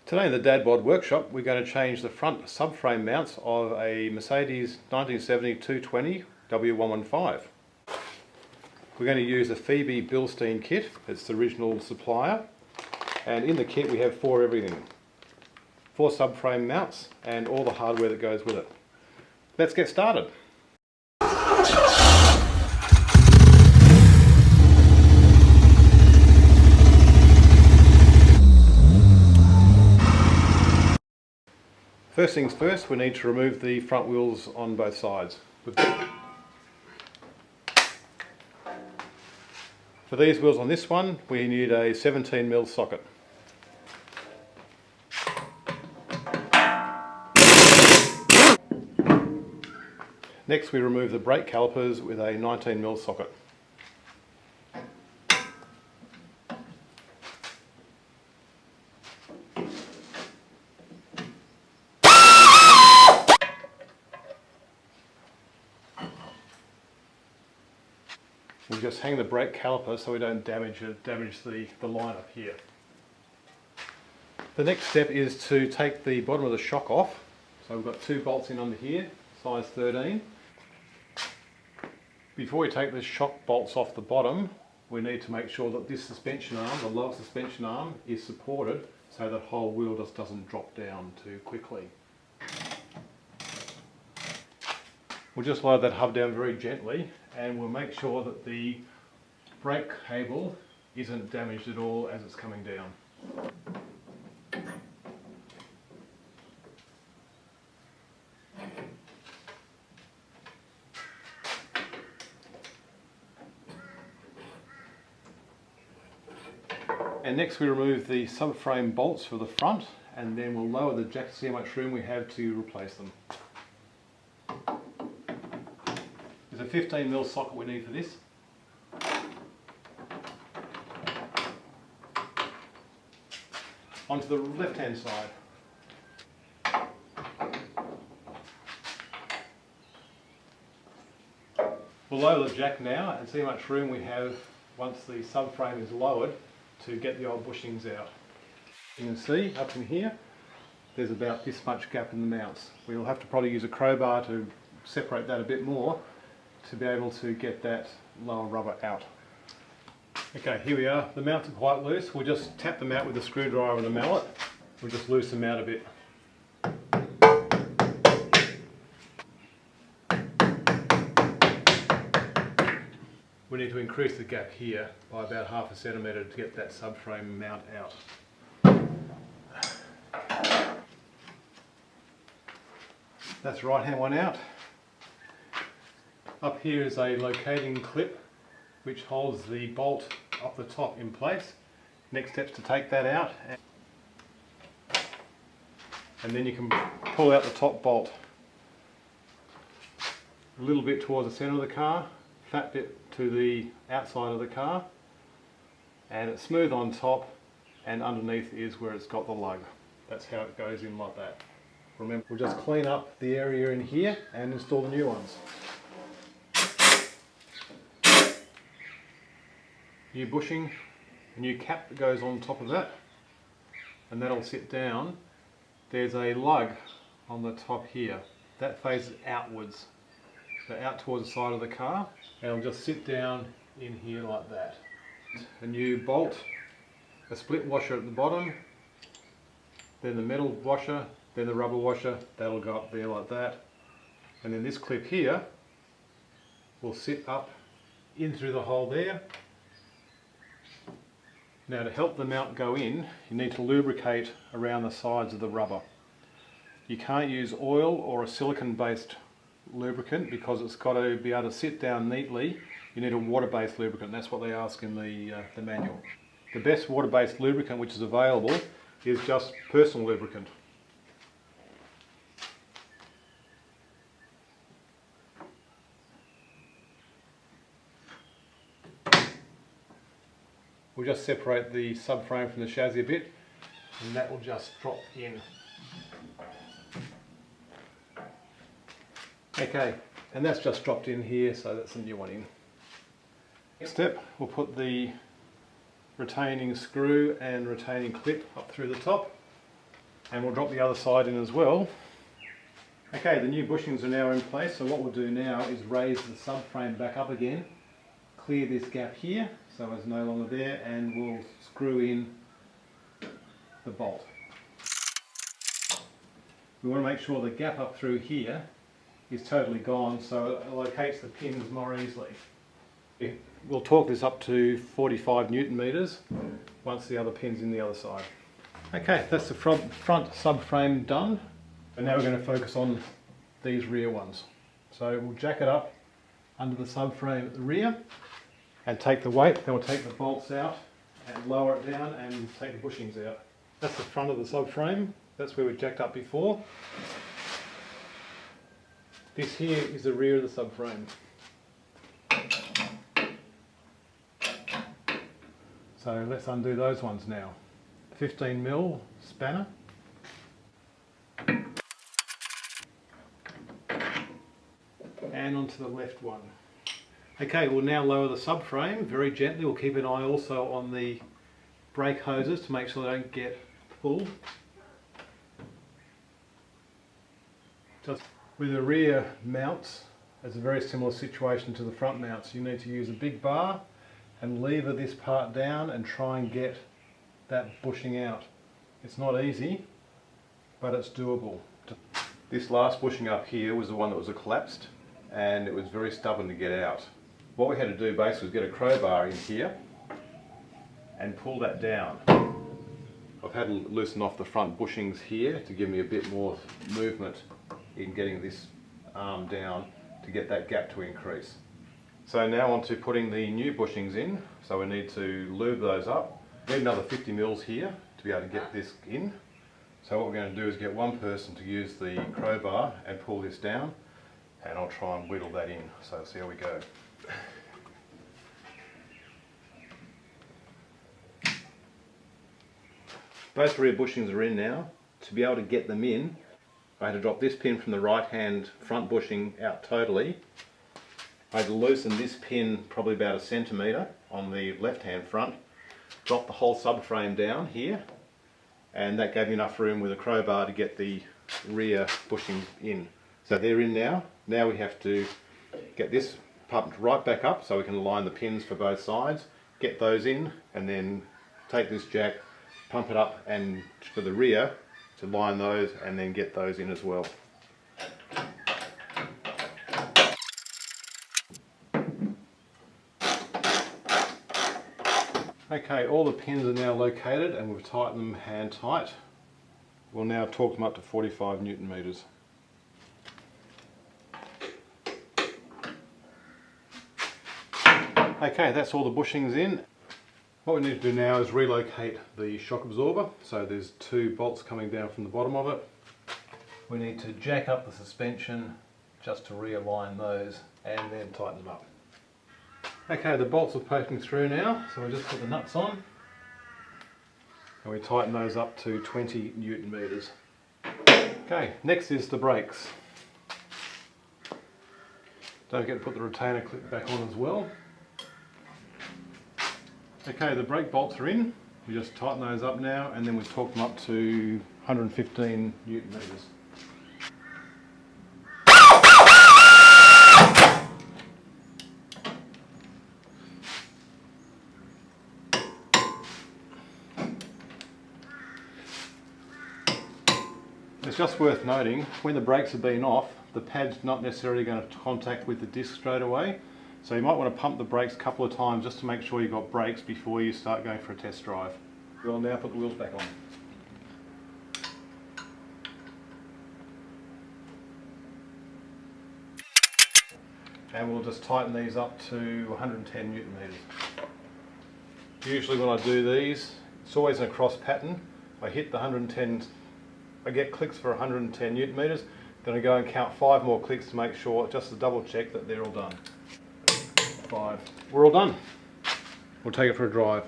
Today in the Dad Bod workshop we're going to change the front subframe mounts of a Mercedes 1970 220 W115. We're going to use a Phoebe Bilstein kit, it's the original supplier, and in the kit we have four everything. Four subframe mounts and all the hardware that goes with it. Let's get started. First things first, we need to remove the front wheels on both sides. For these wheels on this one, we need a 17mm socket. Next we remove the brake calipers with a 19mm socket. We just hang the brake caliper so we don't damage the line up here. The next step is to take the bottom of the shock off. So we've got two bolts in under here, size 13. Before we take the shock bolts off the bottom, we need to make sure that this suspension arm, the lower suspension arm, is supported so the whole wheel just doesn't drop down too quickly. We'll just lower that hub down very gently and we'll make sure that the brake cable isn't damaged at all as it's coming down. And next we remove the subframe bolts for the front and then we'll lower the jack to see how much room we have to replace them. There's a 15mm socket we need for this. Onto the left hand side. We'll lower the jack now and see how much room we have once the subframe is lowered to get the old bushings out. You can see up in here there's about this much gap in the mounts. We'll have to probably use a crowbar to separate that a bit more to be able to get that lower rubber out. Okay, here we are. The mounts are quite loose. We'll just tap them out with a screwdriver and a mallet. We'll just loosen them out a bit. We need to increase the gap here by about ½ a centimetre to get that subframe mount out. That's the right hand one out. Up here is a locating clip which holds the bolt up the top in place. Next step's to take that out and then you can pull out the top bolt a little bit towards the centre of the car, flat bit to the outside of the car, and it's smooth on top and underneath is where it's got the lug. That's how it goes in like that. Remember, we'll just clean up the area in here and install the new ones. New bushing, a new cap that goes on top of that, and that'll sit down. There's a lug on the top here that faces outwards, so out towards the side of the car, and it'll just sit down in here like that. A new bolt, a split washer at the bottom, then the metal washer, then the rubber washer, that'll go up there like that, and then this clip here will sit up in through the hole there. Now to help the mount go in, you need to lubricate around the sides of the rubber. You can't use oil or a silicone based lubricant because it's got to be able to sit down neatly. You need a water based lubricant, that's what they ask in the manual. The best water based lubricant which is available is just personal lubricant. We'll just separate the subframe from the chassis a bit and that will just drop in. Okay, and that's just dropped in here, so that's a new one in. Next step, we'll put the retaining screw and retaining clip up through the top. And we'll drop the other side in as well. Okay, the new bushings are now in place, so what we'll do now is raise the subframe back up again, clear this gap here, so it's no longer there, and we'll screw in the bolt. We want to make sure the gap up through here is totally gone, so it locates the pins more easily. We'll torque this up to 45 Newton meters once the other pin's in the other side. Okay, that's the front subframe done. And now we're going to focus on these rear ones. So we'll jack it up under the subframe at the rear and take the weight, then we'll take the bolts out and lower it down and take the bushings out. That's the front of the subframe, that's where we jacked up before. This here is the rear of the subframe. So let's undo those ones now. 15mm spanner. And onto the left one. Okay, we'll now lower the subframe very gently. We'll keep an eye also on the brake hoses to make sure they don't get pulled. Just with the rear mounts, it's a very similar situation to the front mounts. You need to use a big bar and lever this part down and try and get that bushing out. It's not easy, but it's doable. This last bushing up here was the one that was collapsed, and it was very stubborn to get out. What we had to do basically was get a crowbar in here and pull that down. I've had to loosen off the front bushings here to give me a bit more movement in getting this arm down to get that gap to increase. So now on to putting the new bushings in. So we need to lube those up. We need another 50mm here to be able to get this in. So what we're going to do is get one person to use the crowbar and pull this down, and I'll try and whittle that in. So see how we go. Both rear bushings are in now. To be able to get them in, I had to drop this pin from the right hand front bushing out totally. I had to loosen this pin probably about 1 centimetre on the left hand front, drop the whole subframe down here, and that gave me enough room with a crowbar to get the rear bushing in. So they're in now. Now we have to get this pumped right back up so we can align the pins for both sides, get those in, and then take this jack, pump it up, and for the rear to line those and then get those in as well. Okay, all the pins are now located and we've tightened them hand tight. We'll now torque them up to 45 Newton meters. Okay, that's all the bushings in. What we need to do now is relocate the shock absorber. So there's 2 bolts coming down from the bottom of it. We need to jack up the suspension just to realign those and then tighten them up. Okay, the bolts are poking through now, so we just put the nuts on and we tighten those up to 20 Newton meters. Okay, next is the brakes. Don't forget to put the retainer clip back on as well. Okay, the brake bolts are in. We just tighten those up now and then we torque them up to 115 Newton meters. It's just worth noting, when the brakes have been off, the pad's not necessarily going to contact with the disc straight away. So you might want to pump the brakes a couple of times just to make sure you've got brakes before you start going for a test drive. We'll now put the wheels back on. And we'll just tighten these up to 110 Newton meters. Usually when I do these, it's always in a cross pattern. I hit the 110, I get clicks for 110 Newton meters, then I go and count 5 more clicks to make sure, just to double check that they're all done. 5. We're all done. We'll take it for a drive.